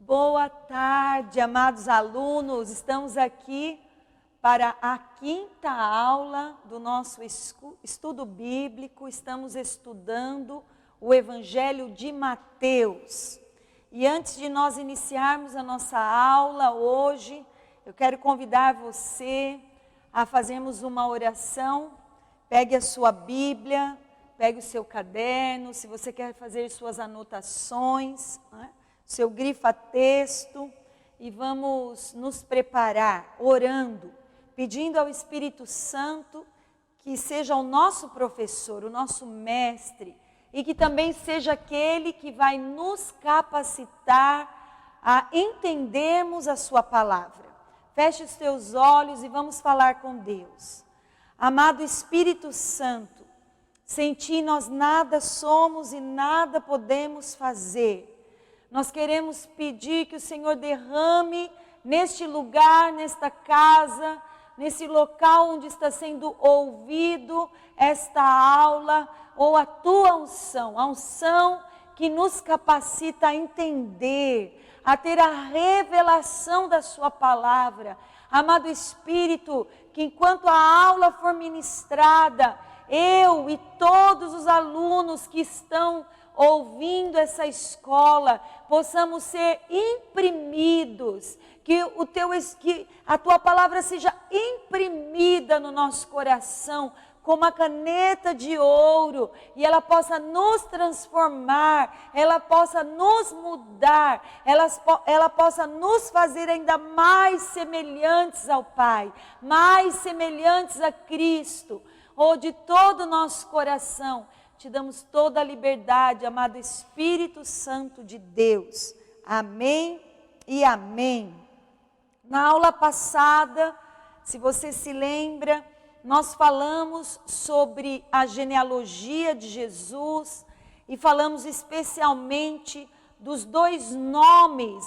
Boa tarde, amados alunos. Estamos aqui para a quinta aula do nosso estudo bíblico. Estamos estudando o Evangelho de Mateus. E antes de nós iniciarmos a nossa aula hoje, eu quero convidar você a fazermos uma oração. Pegue a sua Bíblia, pegue o seu caderno, se você quer fazer suas anotações, né? Seu grifa-texto, e vamos nos preparar orando, pedindo ao Espírito Santo que seja o nosso professor, o nosso mestre, e que também seja aquele que vai nos capacitar a entendermos a sua palavra. Feche os teus olhos e vamos falar com Deus. Amado Espírito Santo, sem ti nós nada somos e nada podemos fazer. Nós queremos pedir que o Senhor derrame neste lugar, nesta casa, nesse local onde está sendo ouvido esta aula, ou a tua unção, a unção que nos capacita a entender, a ter a revelação da sua palavra. Amado Espírito, que enquanto a aula for ministrada, eu e todos os alunos que estão ouvindo essa escola, possamos ser imprimidos, que a tua palavra seja imprimida no nosso coração, com uma caneta de ouro, e ela possa nos transformar, ela possa nos mudar, ela possa nos fazer ainda mais semelhantes ao Pai, mais semelhantes a Cristo. De todo o nosso coração, te damos toda a liberdade, amado Espírito Santo de Deus. Amém e amém. Na aula passada, se você se lembra, nós falamos sobre a genealogia de Jesus e falamos especialmente dos dois nomes,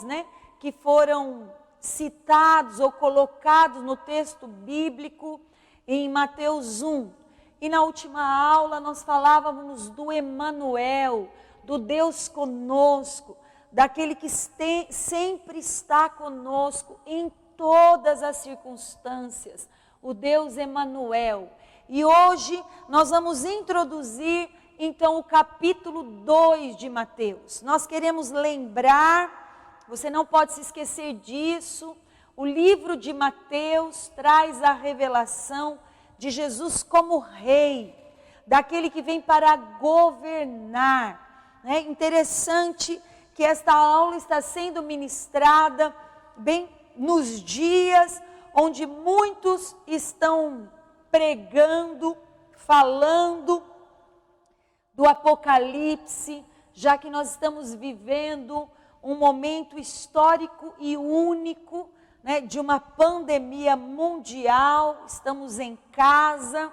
que foram citados ou colocados no texto bíblico em Mateus 1. E na última aula nós falávamos do Emanuel, do Deus conosco, daquele que sempre está conosco em todas as circunstâncias, o Deus Emanuel. E hoje nós vamos introduzir então o capítulo 2 de Mateus. Nós queremos lembrar, você não pode se esquecer disso, o livro de Mateus traz a revelação de Jesus como rei, daquele que vem para governar. Interessante que esta aula está sendo ministrada bem nos dias onde muitos estão pregando, falando do Apocalipse, já que nós estamos vivendo um momento histórico e único, de uma pandemia mundial. Estamos em casa,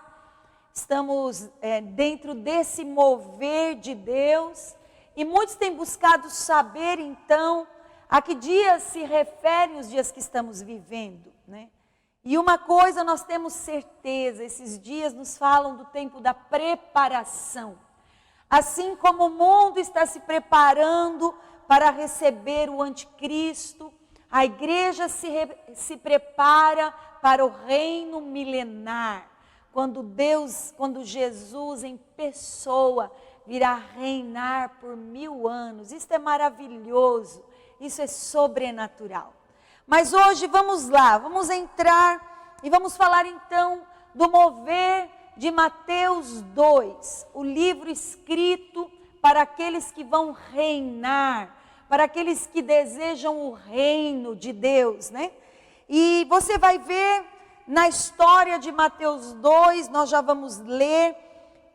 estamos dentro desse mover de Deus, e muitos têm buscado saber então a que dias se referem os dias que estamos vivendo, E uma coisa nós temos certeza, esses dias nos falam do tempo da preparação. Assim como o mundo está se preparando para receber o anticristo, a igreja se prepara para o reino milenar, quando Jesus em pessoa virá reinar por 1000 anos. Isso é maravilhoso, isso é sobrenatural. Mas hoje vamos lá, vamos entrar e vamos falar então do mover de Mateus 2, o livro escrito para aqueles que vão reinar, para aqueles que desejam o reino de Deus, E você vai ver na história de Mateus 2, nós já vamos ler,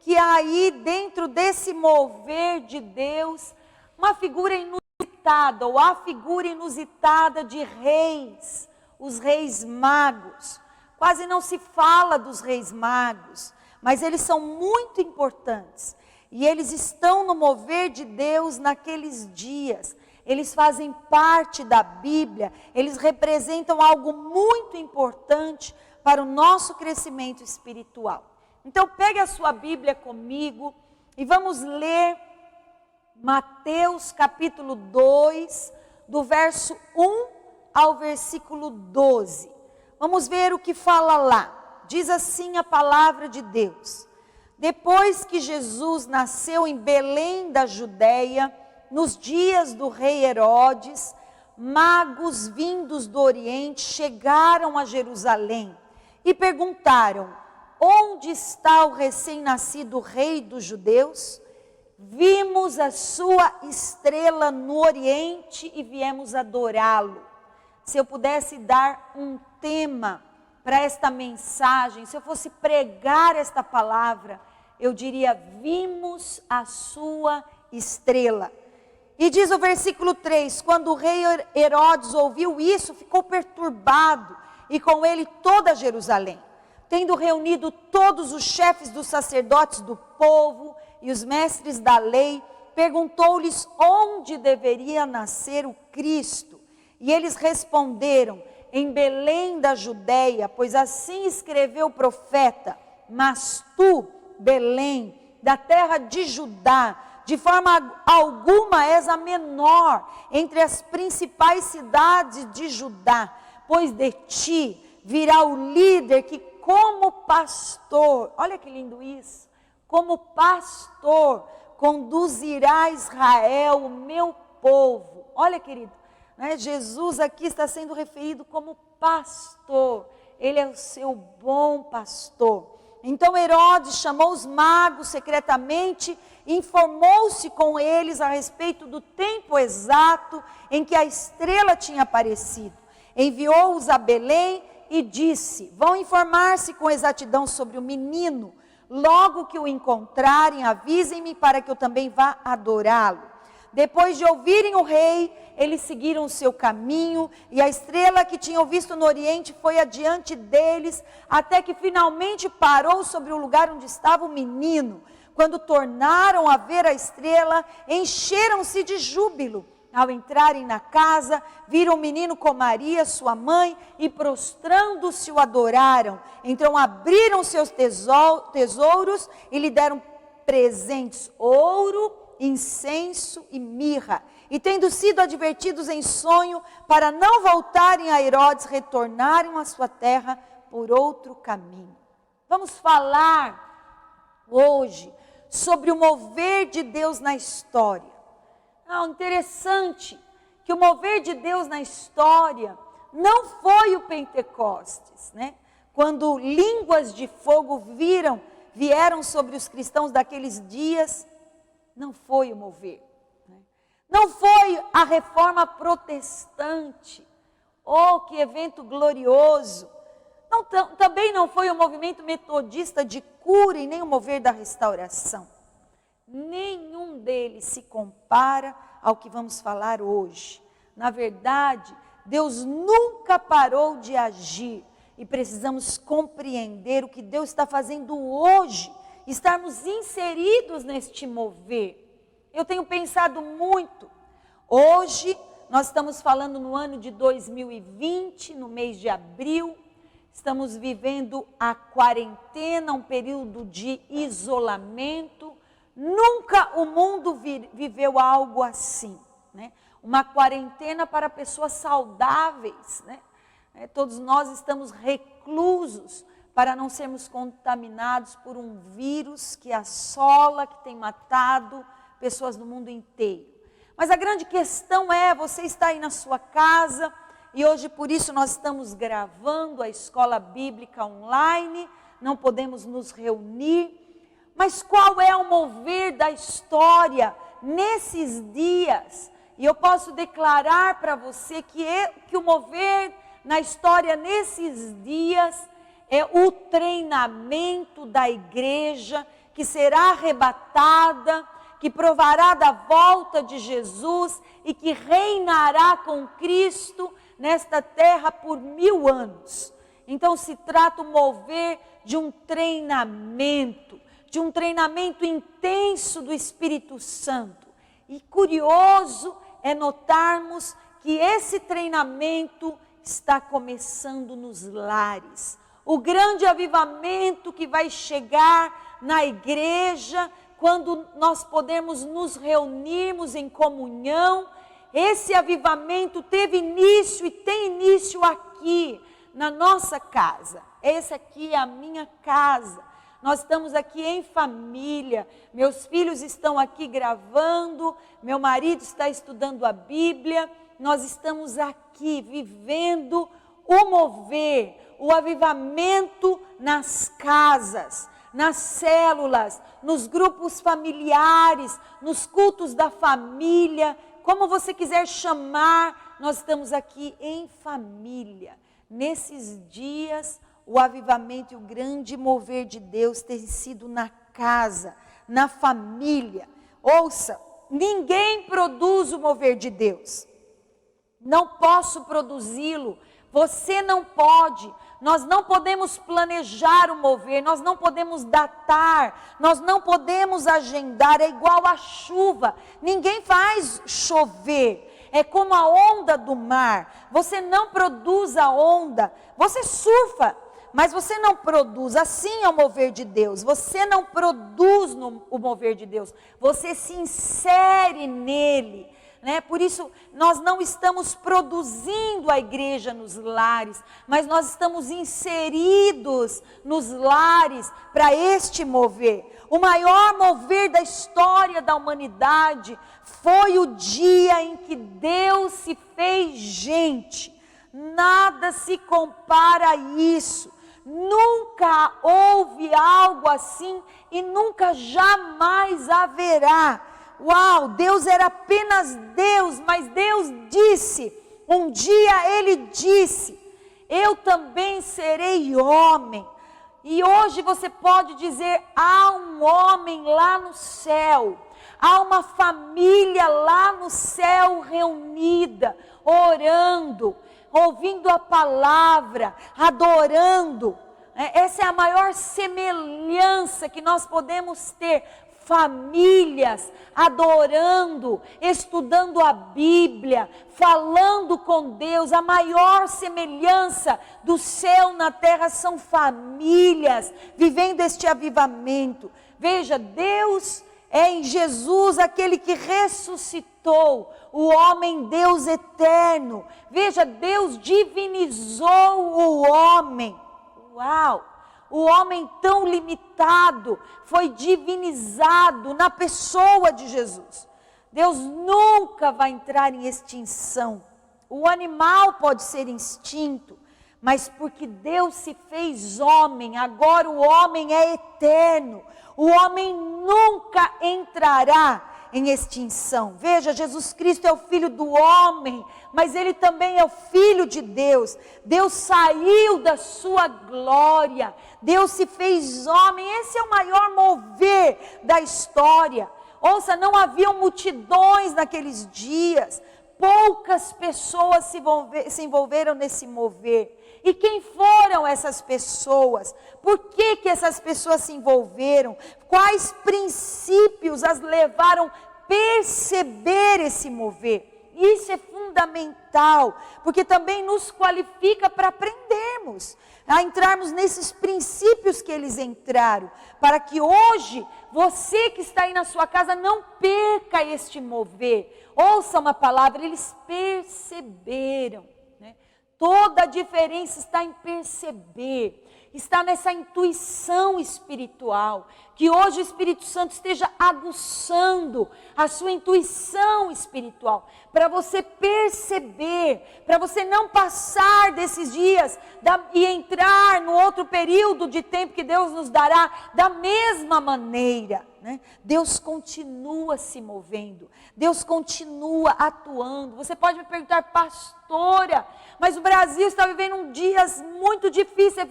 que aí dentro desse mover de Deus, uma figura inusitada, ou a figura inusitada de reis, os reis magos. Quase não se fala dos reis magos, mas eles são muito importantes. E eles estão no mover de Deus naqueles dias. Eles fazem parte da Bíblia, eles representam algo muito importante para o nosso crescimento espiritual. Então pegue a sua Bíblia comigo e vamos ler Mateus capítulo 2, do verso 1 ao versículo 12. Vamos ver o que fala lá. Diz assim a palavra de Deus: depois que Jesus nasceu em Belém da Judéia, nos dias do rei Herodes, magos vindos do Oriente chegaram a Jerusalém e perguntaram: onde está o recém-nascido rei dos judeus? Vimos a sua estrela no Oriente e viemos adorá-lo. Se eu pudesse dar um tema para esta mensagem, se eu fosse pregar esta palavra, eu diria: vimos a sua estrela. E diz o versículo 3, quando o rei Herodes ouviu isso, ficou perturbado, e com ele toda Jerusalém. Tendo reunido todos os chefes dos sacerdotes do povo e os mestres da lei, perguntou-lhes onde deveria nascer o Cristo. E eles responderam: em Belém da Judéia, pois assim escreveu o profeta: mas tu, Belém, da terra de Judá, de forma alguma és a menor entre as principais cidades de Judá, pois de ti virá o líder que como pastor, olha que lindo isso, como pastor conduzirá Israel, o meu povo. Olha, querido, né? Jesus aqui está sendo referido como pastor, ele é o seu bom pastor. Então Herodes chamou os magos secretamente, informou-se com eles a respeito do tempo exato em que a estrela tinha aparecido. Enviou-os a Belém e disse: vão informar-se com exatidão sobre o menino. Logo que o encontrarem, avisem-me para que eu também vá adorá-lo. Depois de ouvirem o rei, eles seguiram o seu caminho, e a estrela que tinham visto no Oriente foi adiante deles, até que finalmente parou sobre o lugar onde estava o menino. Quando tornaram a ver a estrela, encheram-se de júbilo. Ao entrarem na casa, viram o menino com Maria, sua mãe, e prostrando-se o adoraram. Então abriram seus tesouros e lhe deram presentes: ouro, incenso e mirra. E tendo sido advertidos em sonho para não voltarem a Herodes, retornaram à sua terra por outro caminho. Vamos falar hoje sobre o mover de Deus na história. Interessante que o mover de Deus na história não foi o Pentecostes, né? Quando línguas de fogo vieram sobre os cristãos daqueles dias, não foi o mover, né? Não foi a reforma protestante. Oh, que evento glorioso! Também não foi o movimento metodista de cura e nem o mover da restauração. Nenhum deles se compara ao que vamos falar hoje. Na verdade, Deus nunca parou de agir e precisamos compreender o que Deus está fazendo hoje, estarmos inseridos neste mover. Eu tenho pensado muito. Hoje, nós estamos falando no ano de 2020, no mês de abril, estamos vivendo a quarentena, um período de isolamento. Nunca o mundo viveu algo assim, né? Uma quarentena para pessoas saudáveis, né? Todos nós estamos reclusos para não sermos contaminados por um vírus que assola, que tem matado pessoas no mundo inteiro. Mas a grande questão é, você está aí na sua casa, e hoje por isso nós estamos gravando a escola bíblica online, não podemos nos reunir. Mas qual é o mover da história nesses dias? E eu posso declarar para você que o mover na história nesses dias é o treinamento da igreja que será arrebatada, que provará da volta de Jesus e que reinará com Cristo nesta terra por 1000 anos. Então se trata o mover de um treinamento intenso do Espírito Santo. E curioso é notarmos que esse treinamento está começando nos lares. O grande avivamento que vai chegar na igreja, quando nós podemos nos reunirmos em comunhão, esse avivamento teve início e tem início aqui, na nossa casa. Essa aqui é a minha casa. Nós estamos aqui em família, meus filhos estão aqui gravando, meu marido está estudando a Bíblia, nós estamos aqui vivendo o mover, o avivamento nas casas, nas células, nos grupos familiares, nos cultos da família, como você quiser chamar, nós estamos aqui em família. Nesses dias, o avivamento e o grande mover de Deus tem sido na casa, na família. Ouça, ninguém produz o mover de Deus. Não posso produzi-lo, você não pode. Nós não podemos planejar o mover, nós não podemos datar, nós não podemos agendar, é igual a chuva. Ninguém faz chover, é como a onda do mar. Você não produz a onda, você surfa, mas você não produz. Assim é o mover de Deus. Você não produz o mover de Deus, você se insere nele. Por isso, nós não estamos produzindo a igreja nos lares, mas nós estamos inseridos nos lares para este mover. O maior mover da história da humanidade foi o dia em que Deus se fez gente. Nada se compara a isso. Nunca houve algo assim e nunca jamais haverá. Uau, Deus era apenas Deus, mas Deus disse, um dia Ele disse, eu também serei homem. E hoje você pode dizer, há um homem lá no céu, há uma família lá no céu reunida, orando, ouvindo a palavra, adorando. Essa é a maior semelhança que nós podemos ter. Famílias adorando, estudando a Bíblia, falando com Deus. A maior semelhança do céu na terra são famílias vivendo este avivamento. Veja, Deus é em Jesus aquele que ressuscitou, o homem Deus eterno. Veja, Deus divinizou o homem. Uau! O homem tão limitado foi divinizado na pessoa de Jesus. Deus nunca vai entrar em extinção. O animal pode ser extinto, mas porque Deus se fez homem, agora o homem é eterno. O homem nunca entrará em extinção. Veja, Jesus Cristo é o Filho do homem, mas Ele também é o Filho de Deus. Deus saiu da sua glória, Deus se fez homem. Esse é o maior mover da história. Ouça, não haviam multidões naqueles dias, poucas pessoas se envolveram nesse mover. E quem foram essas pessoas? Por que essas pessoas se envolveram? Quais princípios as levaram a perceber esse mover? Isso é fundamental, porque também nos qualifica para aprendermos, a entrarmos nesses princípios que eles entraram, para que hoje, você que está aí na sua casa, não perca este mover. Ouça uma palavra, eles perceberam. Toda a diferença está em perceber, está nessa intuição espiritual, que hoje o Espírito Santo esteja aguçando a sua intuição espiritual, para você perceber, para você não passar desses dias e entrar no outro período de tempo que Deus nos dará da mesma maneira. Deus continua se movendo, Deus continua atuando. Você pode me perguntar, pastora, mas o Brasil está vivendo dias muito difíceis. É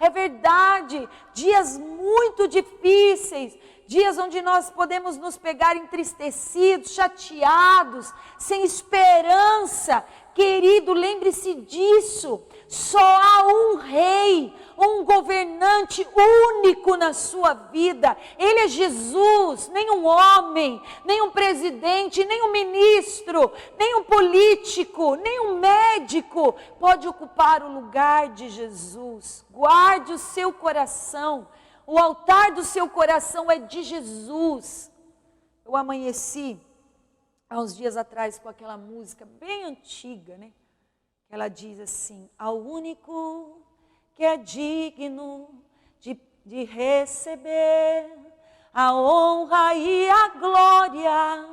verdade, dias muito difíceis, dias onde nós podemos nos pegar entristecidos, chateados, sem esperança. Querido, lembre-se disso, só há um rei, um governante único na sua vida. Ele é Jesus, nem um homem, nem um presidente, nem um ministro, nem um político, nem um médico pode ocupar o lugar de Jesus. Guarde o seu coração, o altar do seu coração é de Jesus. Eu amanheci há uns dias atrás com aquela música bem antiga, né? Ela diz assim: ao único que é digno de receber a honra e a glória,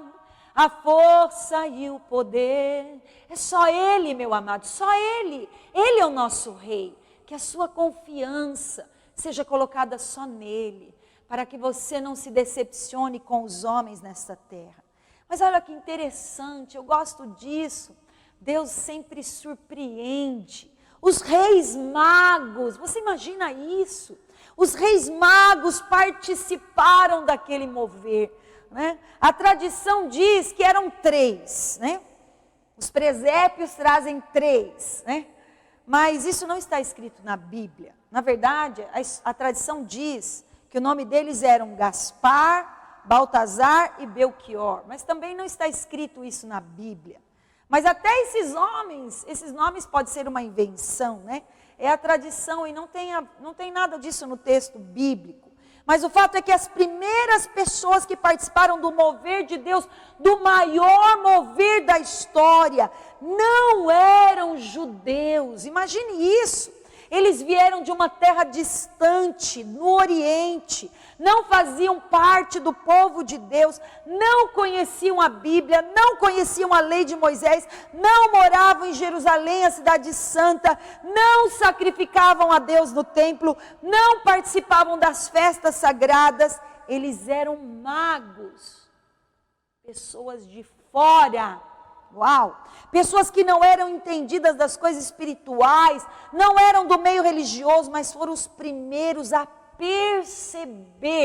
a força e o poder. É só Ele, meu amado, só Ele. Ele é o nosso Rei. Que a sua confiança seja colocada só nele, para que você não se decepcione com os homens nesta terra. Mas olha que interessante, eu gosto disso. Deus sempre surpreende. Os reis magos, você imagina isso? Os reis magos participaram daquele mover, né? A tradição diz que eram 3, né? Os presépios trazem 3, né? Mas isso não está escrito na Bíblia. Na verdade, a tradição diz que o nome deles eram Gaspar, Baltazar e Belchior. Mas também não está escrito isso na Bíblia. Mas até esses nomes podem ser uma invenção, né? É a tradição e não tem nada disso no texto bíblico. Mas o fato é que as primeiras pessoas que participaram do mover de Deus, do maior mover da história, não eram judeus. Imagine isso. Eles vieram de uma terra distante, no Oriente, não faziam parte do povo de Deus, não conheciam a Bíblia, não conheciam a lei de Moisés, não moravam em Jerusalém, a cidade santa, não sacrificavam a Deus no templo, não participavam das festas sagradas. Eles eram magos, pessoas de fora. Uau! Pessoas que não eram entendidas das coisas espirituais, não eram do meio religioso, mas foram os primeiros a perceber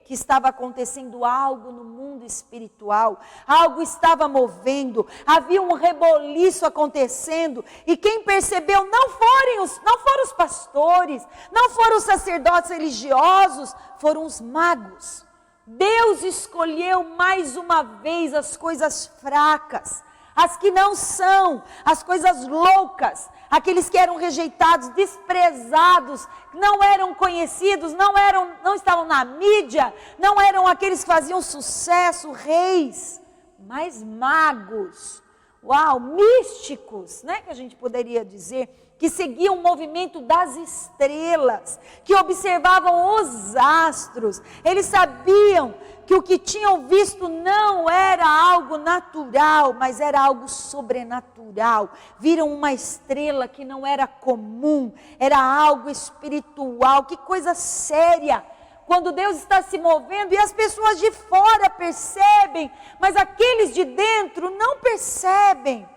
que estava acontecendo algo no mundo espiritual, algo estava movendo, havia um reboliço acontecendo, e quem percebeu não foram os pastores, não foram os sacerdotes religiosos, foram os magos. Deus escolheu mais uma vez as coisas fracas, as que não são, as coisas loucas, aqueles que eram rejeitados, desprezados, não eram conhecidos, não estavam na mídia, não eram aqueles que faziam sucesso, reis, mas magos, uau, místicos, né, que a gente poderia dizer, que seguiam o movimento das estrelas, que observavam os astros. Eles sabiam que o que tinham visto não era algo natural, mas era algo sobrenatural. Viram uma estrela que não era comum, era algo espiritual. Que coisa séria! Quando Deus está se movendo e as pessoas de fora percebem, mas aqueles de dentro não percebem.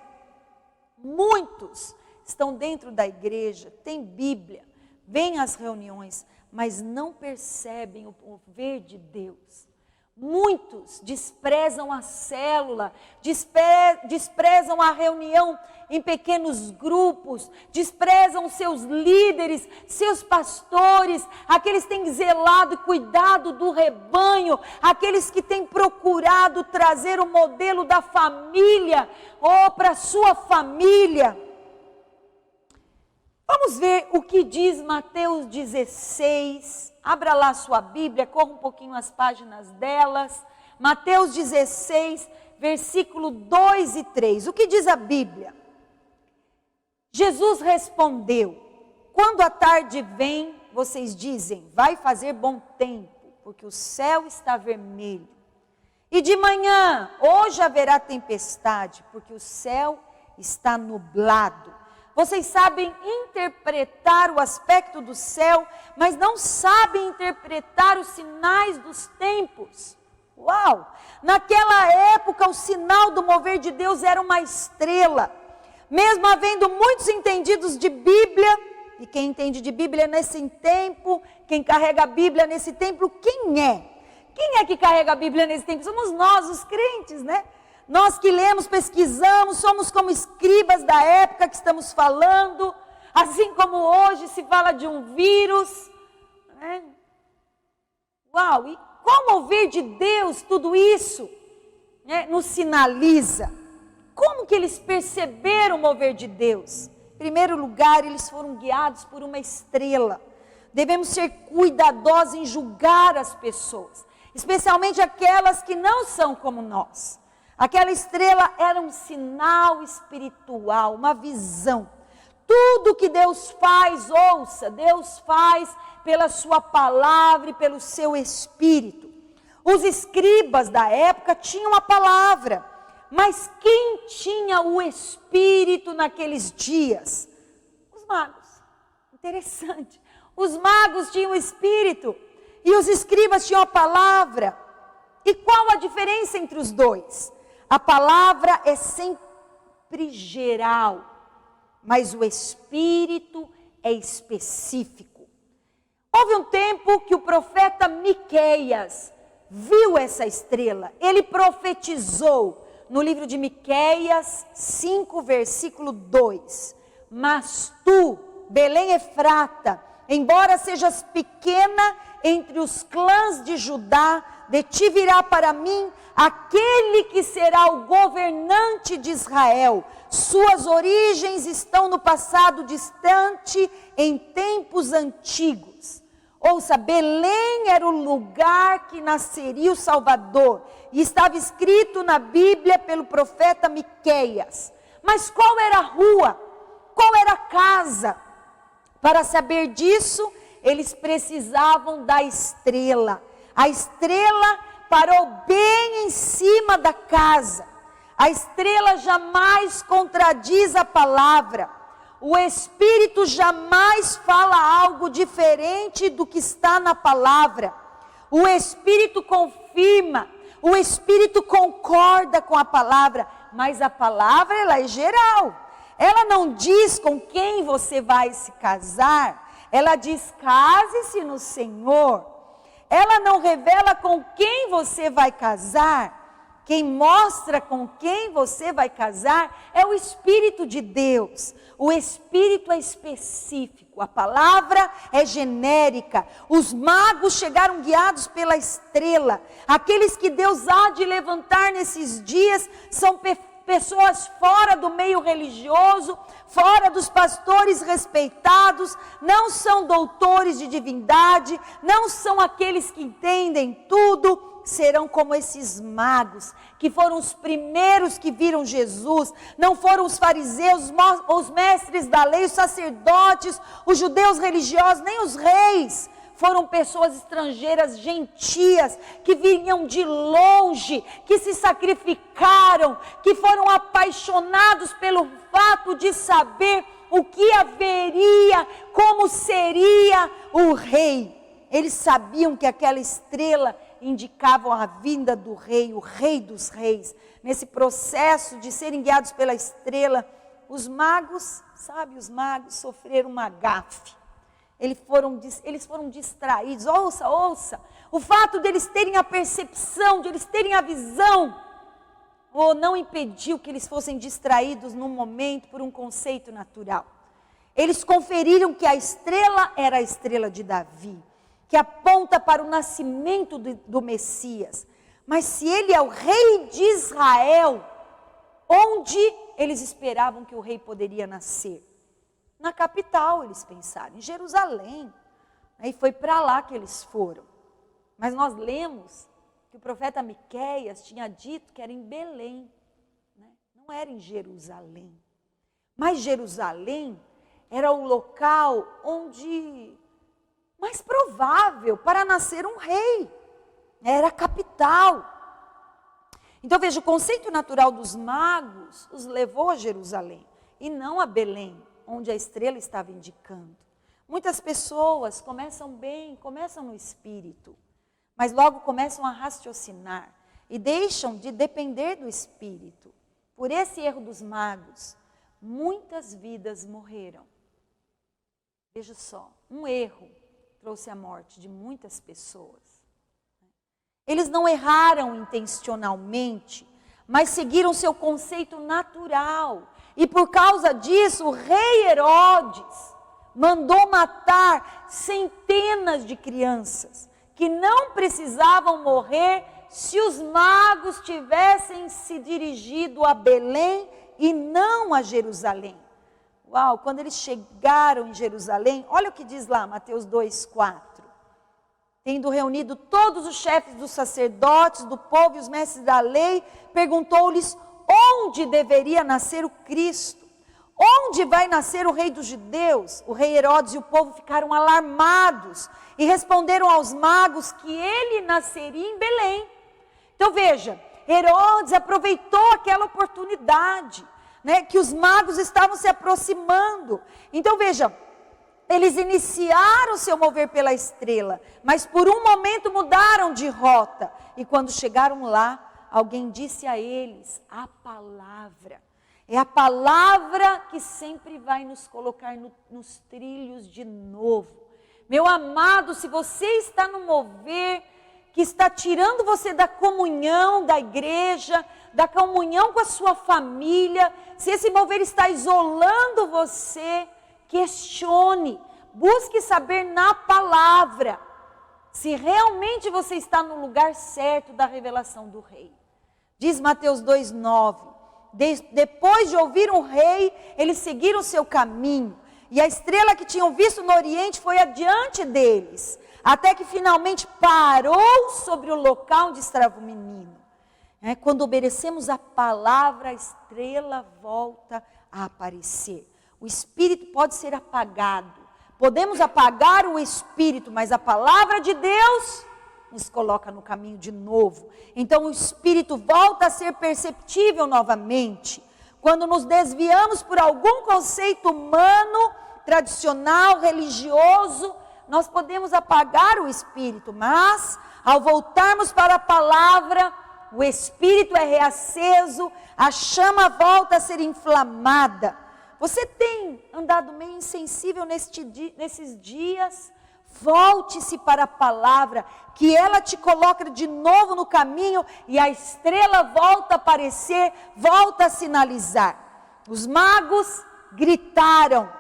Muitos estão dentro da igreja, têm Bíblia, vêm às reuniões, mas não percebem o mover de Deus. Muitos desprezam a célula, desprezam a reunião em pequenos grupos, desprezam seus líderes, seus pastores, aqueles que têm zelado e cuidado do rebanho, aqueles que têm procurado trazer o modelo da família, para a sua família. Vamos ver o que diz Mateus 16, abra lá sua Bíblia, corra um pouquinho as páginas delas, Mateus 16, versículo 2 e 3, o que diz a Bíblia? Jesus respondeu: quando a tarde vem, vocês dizem, vai fazer bom tempo, porque o céu está vermelho, e de manhã, hoje haverá tempestade, porque o céu está nublado. Vocês sabem interpretar o aspecto do céu, mas não sabem interpretar os sinais dos tempos. Uau! Naquela época, o sinal do mover de Deus era uma estrela. Mesmo havendo muitos entendidos de Bíblia, e quem entende de Bíblia nesse tempo, quem carrega a Bíblia nesse tempo, quem é? Quem é que carrega a Bíblia nesse tempo? Somos nós, os crentes, né? Nós que lemos, pesquisamos, somos como escribas da época que estamos falando, assim como hoje se fala de um vírus, né? Uau, e como ouvir de Deus tudo isso, né, nos sinaliza? Como que eles perceberam o mover de Deus? Em primeiro lugar, eles foram guiados por uma estrela. Devemos ser cuidadosos em julgar as pessoas, especialmente aquelas que não são como nós. Aquela estrela era um sinal espiritual, uma visão. Tudo que Deus faz, ouça, Deus faz pela sua palavra e pelo seu Espírito. Os escribas da época tinham a palavra, mas quem tinha o Espírito naqueles dias? Os magos. Interessante. Os magos tinham o Espírito e os escribas tinham a palavra. E qual a diferença entre os dois? A palavra é sempre geral, mas o Espírito é específico. Houve um tempo que o profeta Miqueias viu essa estrela. Ele profetizou no livro de Miqueias 5, versículo 2. Mas tu, Belém Efrata, embora sejas pequena entre os clãs de Judá, de ti virá para mim aquele que será o governante de Israel. Suas origens estão no passado distante, em tempos antigos. Ouça, Belém era o lugar que nasceria o Salvador. E estava escrito na Bíblia pelo profeta Miqueias. Mas qual era a rua? Qual era a casa? Para saber disso, eles precisavam da estrela. A estrela parou bem em cima da casa. A estrela jamais contradiz a palavra. O Espírito jamais fala algo diferente do que está na palavra. O Espírito confirma, o Espírito concorda com a palavra, mas a palavra ela é geral. Ela não diz com quem você vai se casar, ela diz case-se no Senhor. Ela não revela com quem você vai casar. Quem mostra com quem você vai casar é o Espírito de Deus. O Espírito é específico, a palavra é genérica. Os magos chegaram guiados pela estrela. Aqueles que Deus há de levantar nesses dias são pessoas fora do meio religioso, fora dos pastores respeitados, não são doutores de divindade, não são aqueles que entendem tudo. Serão como esses magos, que foram os primeiros que viram Jesus. Não foram os fariseus, os mestres da lei, os sacerdotes, os judeus religiosos, nem os reis. Foram pessoas estrangeiras, gentias, que vinham de longe, que se sacrificaram, que foram apaixonados pelo fato de saber o que haveria, como seria o rei. Eles sabiam que aquela estrela indicava a vinda do rei, o rei dos reis. Nesse processo de serem guiados pela estrela, os magos, os magos sofreram uma gafe. Eles foram distraídos. Ouça, o fato deles terem a percepção, de eles terem a visão, não impediu que eles fossem distraídos num momento por um conceito natural. Eles conferiram que a estrela era a estrela de Davi, que aponta para o nascimento do Messias. Mas se ele é o rei de Israel, onde eles esperavam que o rei poderia nascer? Na capital, eles pensaram, em Jerusalém. E foi para lá que eles foram. Mas nós lemos que o profeta Miqueias tinha dito que era em Belém, não era em Jerusalém. Mas Jerusalém era o local onde mais provável para nascer um rei. Era a capital. Então veja, o conceito natural dos magos os levou a Jerusalém e não a Belém, onde a estrela estava indicando. Muitas pessoas começam bem, começam no espírito, mas logo começam a raciocinar e deixam de depender do espírito. Por esse erro dos magos, muitas vidas morreram. Veja só, um erro trouxe a morte de muitas pessoas. Eles não erraram intencionalmente, mas seguiram seu conceito natural. E por causa disso, o rei Herodes mandou matar centenas de crianças que não precisavam morrer se os magos tivessem se dirigido a Belém e não a Jerusalém. Uau, quando eles chegaram em Jerusalém, olha o que diz lá, Mateus 2:4. Tendo reunido todos os chefes dos sacerdotes, do povo e os mestres da lei, perguntou-lhes onde deveria nascer o Cristo. Onde vai nascer o rei dos judeus? O rei Herodes e o povo ficaram alarmados e responderam aos magos que ele nasceria em Belém. Então veja, Herodes aproveitou aquela oportunidade, né, que os magos estavam se aproximando. Então veja, eles iniciaram seu mover pela estrela, mas por um momento mudaram de rota. E quando chegaram lá, alguém disse a eles a palavra. É a palavra que sempre vai nos colocar nos trilhos de novo. Meu amado, se você está no mover que está tirando você da comunhão da igreja, da comunhão com a sua família, se esse mover está isolando você, questione, busque saber na palavra se realmente você está no lugar certo da revelação do rei. Diz Mateus 2,9. Depois de ouvir o rei, eles seguiram seu caminho, e a estrela que tinham visto no oriente foi adiante deles, até que finalmente parou sobre o local onde estava o menino. Quando obedecemos a palavra, a estrela volta a aparecer. O espírito pode ser apagado, podemos apagar o espírito, mas a palavra de Deus nos coloca no caminho de novo. Então o espírito volta a ser perceptível novamente. Quando nos desviamos por algum conceito humano, tradicional, religioso, nós podemos apagar o espírito, mas ao voltarmos para a palavra, o espírito é reaceso, a chama volta a ser inflamada. Você tem andado meio insensível nesses dias? Volte-se para a palavra, que ela te coloca de novo no caminho e a estrela volta a aparecer, volta a sinalizar. Os magos gritaram,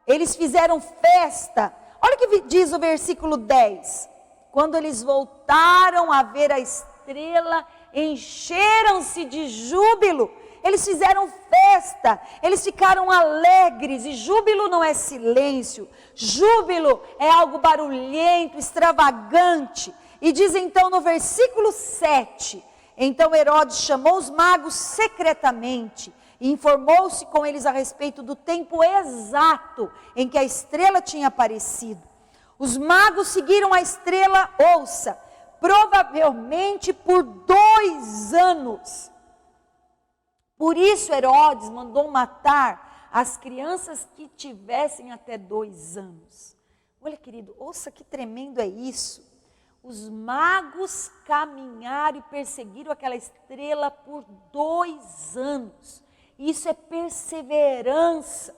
eles fizeram festa. Olha o que diz o versículo 10. Quando eles voltaram a ver a estrela, encheram-se de júbilo. Eles fizeram festa, eles ficaram alegres, e júbilo não é silêncio, júbilo é algo barulhento, extravagante. E diz então no versículo 7, então Herodes chamou os magos secretamente, e informou-se com eles a respeito do tempo exato em que a estrela tinha aparecido. Os magos seguiram a estrela, ouça, provavelmente por 2 anos. Por isso Herodes mandou matar as crianças que tivessem até 2 anos. Olha, querido, ouça que tremendo é isso. Os magos caminharam e perseguiram aquela estrela por 2 anos. Isso é perseverança.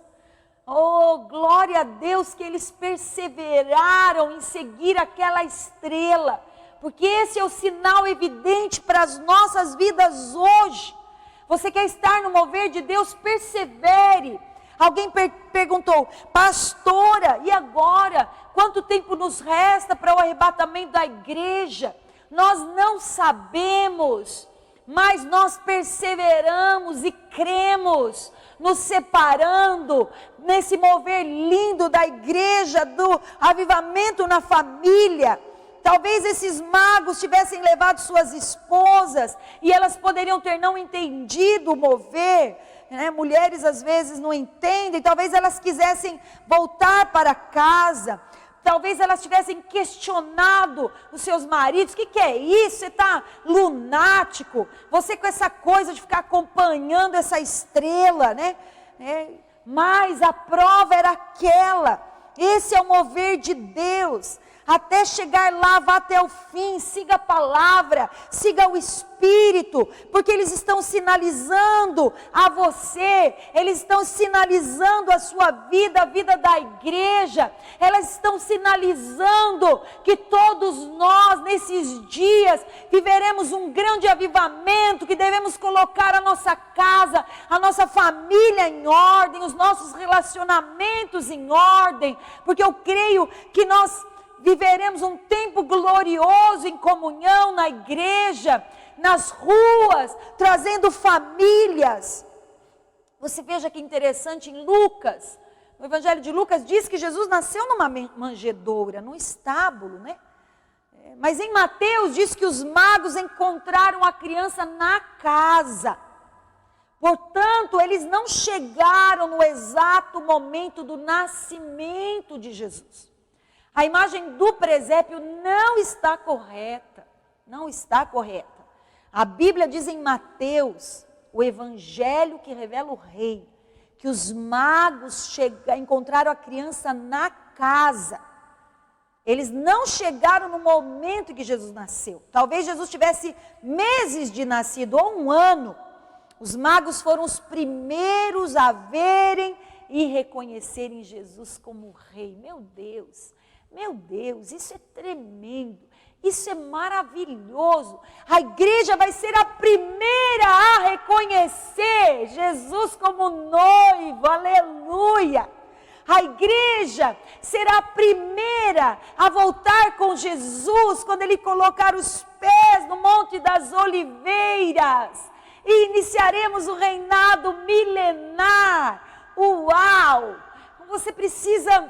Oh, glória a Deus que eles perseveraram em seguir aquela estrela. Porque esse é o sinal evidente para as nossas vidas hoje. Você quer estar no mover de Deus? Persevere. Alguém perguntou, pastora, e agora? Quanto tempo nos resta para o arrebatamento da igreja? Nós não sabemos, mas nós perseveramos e cremos, nos separando nesse mover lindo da igreja, do avivamento na família. Talvez esses magos tivessem levado suas esposas e elas poderiam ter não entendido o mover, né? Mulheres às vezes não entendem, talvez elas quisessem voltar para casa, talvez elas tivessem questionado os seus maridos, o que é isso? Você está lunático, você com essa coisa de ficar acompanhando essa estrela, né? Mas a prova era aquela, esse é o mover de Deus. Até chegar lá, vá até o fim, siga a palavra, siga o Espírito, porque eles estão sinalizando a você, eles estão sinalizando a sua vida, a vida da igreja, elas estão sinalizando que todos nós, nesses dias, viveremos um grande avivamento, que devemos colocar a nossa casa, a nossa família em ordem, os nossos relacionamentos em ordem, porque eu creio que nós viveremos um tempo glorioso em comunhão na igreja, nas ruas, trazendo famílias. Você veja que interessante em Lucas, no Evangelho de Lucas diz que Jesus nasceu numa manjedoura, num estábulo, né? Mas em Mateus diz que os magos encontraram a criança na casa. Portanto, eles não chegaram no exato momento do nascimento de Jesus. A imagem do presépio não está correta. Não está correta. A Bíblia diz em Mateus, o evangelho que revela o rei, que os magos encontraram a criança na casa. Eles não chegaram no momento em que Jesus nasceu. Talvez Jesus tivesse meses de nascido, ou um ano. Os magos foram os primeiros a verem e reconhecerem Jesus como rei. Meu Deus, isso é tremendo, isso é maravilhoso. A igreja vai ser a primeira a reconhecer Jesus como noivo, aleluia. A igreja será a primeira a voltar com Jesus quando Ele colocar os pés no Monte das Oliveiras. E iniciaremos o reinado milenar. Uau! Você precisa,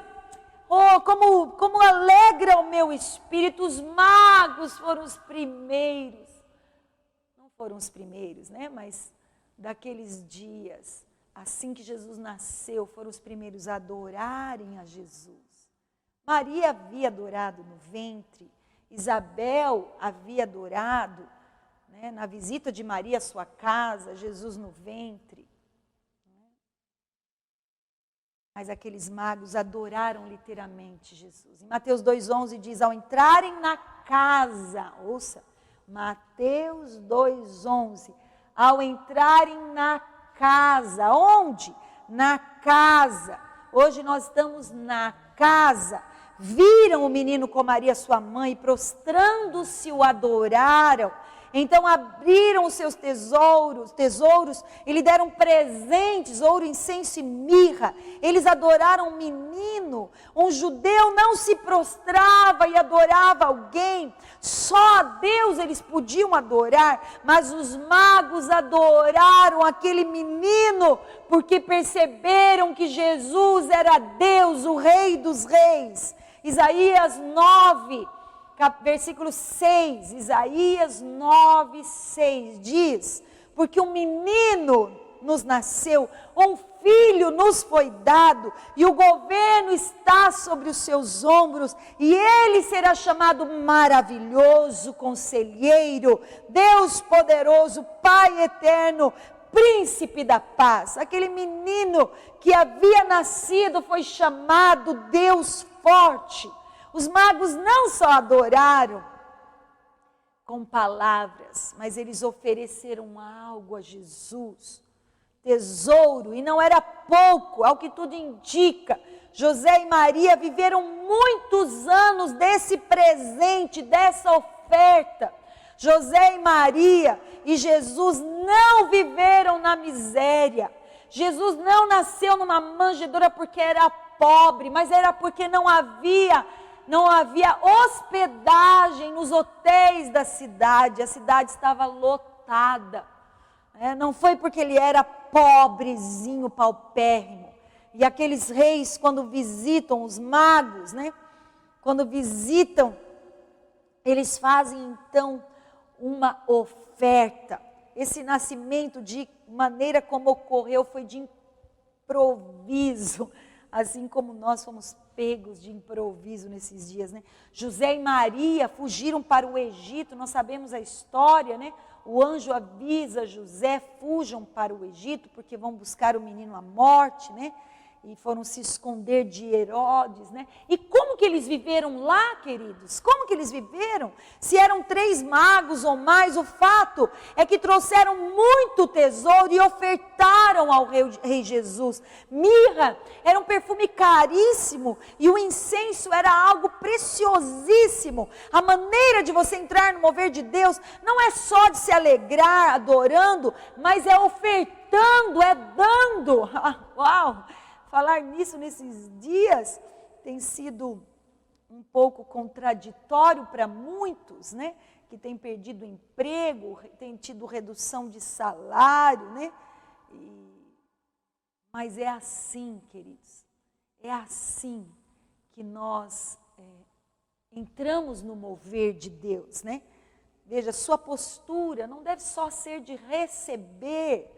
como alegra o meu espírito, os magos foram os primeiros. Não foram os primeiros, né? Mas daqueles dias, assim que Jesus nasceu, foram os primeiros a adorarem a Jesus. Maria havia adorado no ventre, Isabel havia adorado, na visita de Maria à sua casa, Jesus no ventre. Mas aqueles magos adoraram literalmente Jesus. Em Mateus 2,11 diz, ao entrarem na casa, ouça, Mateus 2,11, ao entrarem na casa, onde? Na casa. Hoje nós estamos na casa. Viram o menino com Maria sua mãe, prostrando-se o adoraram. Então abriram os seus tesouros, e lhe deram presentes, ouro, incenso e mirra. Eles adoraram um menino. Um judeu não se prostrava e adorava alguém. Só a Deus eles podiam adorar, mas os magos adoraram aquele menino, porque perceberam que Jesus era Deus, o Rei dos Reis. Isaías 9, versículo 6, Isaías 9, 6 diz, porque um menino nos nasceu, um filho nos foi dado, e o governo está sobre os seus ombros, e ele será chamado maravilhoso, conselheiro, Deus poderoso, Pai eterno, príncipe da paz. Aquele menino que havia nascido foi chamado Deus forte. Os magos não só adoraram com palavras, mas eles ofereceram algo a Jesus, tesouro, e não era pouco, ao que tudo indica. José e Maria viveram muitos anos desse presente, dessa oferta. José e Maria e Jesus não viveram na miséria. Jesus não nasceu numa manjedoura porque era pobre, mas era porque não havia hospedagem nos hotéis da cidade. A cidade estava lotada. Não foi porque ele era pobrezinho, paupérrimo. E aqueles reis, quando visitam os magos, quando visitam, eles fazem então uma oferta. Esse nascimento, de maneira como ocorreu, foi de improviso, assim como nós fomos pegos de improviso nesses dias, José e Maria fugiram para o Egito, nós sabemos a história, O anjo avisa José, fujam para o Egito, porque vão buscar o menino à morte, E foram se esconder de Herodes, E como que eles viveram lá, queridos? Como que eles viveram? Se eram 3 magos ou mais, o fato é que trouxeram muito tesouro e ofertaram ao rei Jesus. Mirra era um perfume caríssimo e o incenso era algo preciosíssimo. A maneira de você entrar no mover de Deus não é só de se alegrar, adorando, mas é ofertando, é dando. Uau! Falar nisso nesses dias tem sido um pouco contraditório para muitos, que têm perdido o emprego, têm tido redução de salário, Mas é assim, queridos, é assim que nós entramos no mover de Deus, né? Veja, sua postura não deve só ser de receber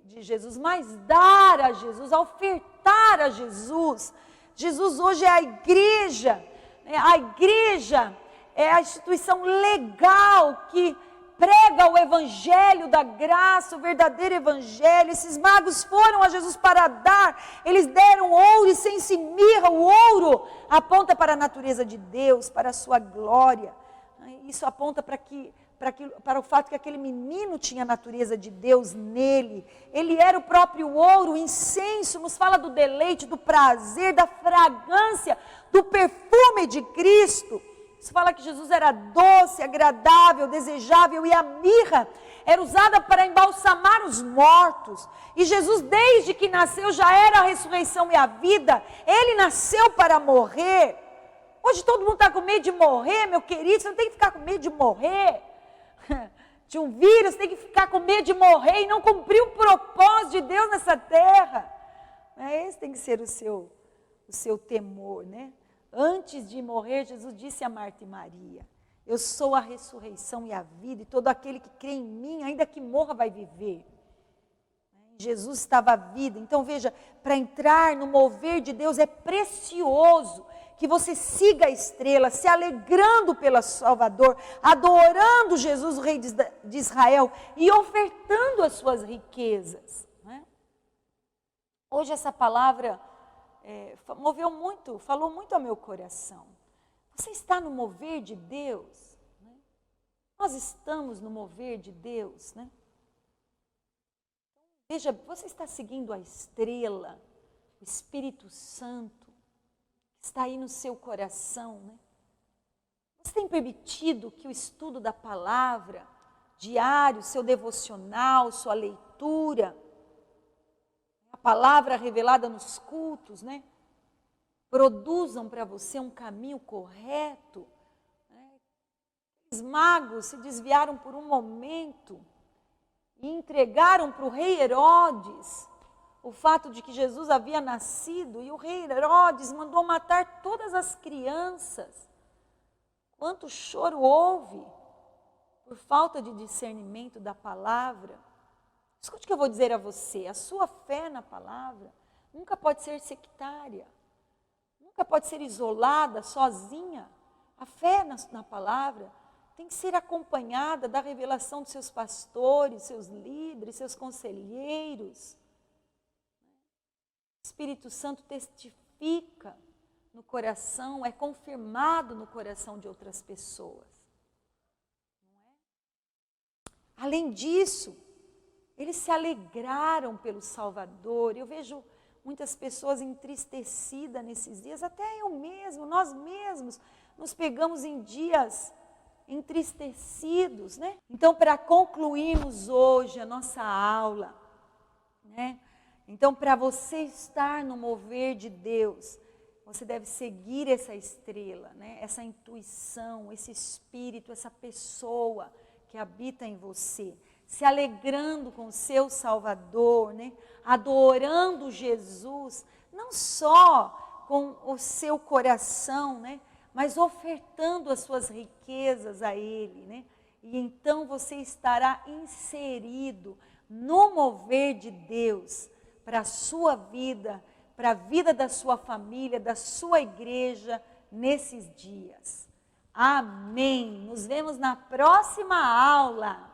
de Jesus, mas dar a Jesus, ofertar a Jesus. Jesus hoje é a igreja, né? A igreja é a instituição legal que prega o evangelho da graça, o verdadeiro evangelho. Esses magos foram a Jesus para dar, eles deram ouro e sem mirra. O ouro aponta para a natureza de Deus, para a sua glória. Isso aponta para o fato que aquele menino tinha a natureza de Deus nele. Ele era o próprio ouro. O incenso nos fala do deleite, do prazer, da fragrância, do perfume de Cristo. Isso fala que Jesus era doce, agradável, desejável, e a mirra era usada para embalsamar os mortos. E Jesus, desde que nasceu, já era a ressurreição e a vida. Ele nasceu para morrer. Hoje todo mundo está com medo de morrer, meu querido. Você não tem que ficar com medo de morrer. De um vírus, tem que ficar com medo de morrer e não cumprir o propósito de Deus nessa terra. Esse tem que ser o seu temor, né? Antes de morrer, Jesus disse a Marta e Maria: eu sou a ressurreição e a vida, e todo aquele que crê em mim, ainda que morra, vai viver. Jesus estava a vida. Então veja, para entrar no mover de Deus é precioso que você siga a estrela, se alegrando pelo Salvador, adorando Jesus, o Rei de Israel, e ofertando as suas riquezas. Né? Hoje essa palavra falou muito ao meu coração. Você está no mover de Deus? Né? Nós estamos no mover de Deus, né? Veja, você está seguindo a estrela, o Espírito Santo, que está aí no seu coração, né? Você tem permitido que o estudo da palavra, diário, seu devocional, sua leitura, a palavra revelada nos cultos, né, produzam para você um caminho correto? Né? Os magos se desviaram por um momento e entregaram para o rei Herodes o fato de que Jesus havia nascido, e o rei Herodes mandou matar todas as crianças. Quanto choro houve por falta de discernimento da palavra. Escute o que eu vou dizer a você: a sua fé na palavra nunca pode ser sectária, nunca pode ser isolada, sozinha. A fé na palavra tem que ser acompanhada da revelação dos seus pastores, seus líderes, seus conselheiros. O Espírito Santo testifica no coração, é confirmado no coração de outras pessoas. Não é? Além disso, eles se alegraram pelo Salvador. Eu vejo muitas pessoas entristecidas nesses dias, até eu mesmo, nós mesmos, nos pegamos em dias entristecidos, né? Então, para concluirmos hoje a nossa aula, né? Então, para você estar no mover de Deus, você deve seguir essa estrela, né? Essa intuição, esse espírito, essa pessoa que habita em você, se alegrando com o seu Salvador, né? Adorando Jesus, não só com o seu coração, né? Mas ofertando as suas riquezas a Ele, né? E então você estará inserido no mover de Deus para a sua vida, para a vida da sua família, da sua igreja nesses dias. Amém. Nos vemos na próxima aula.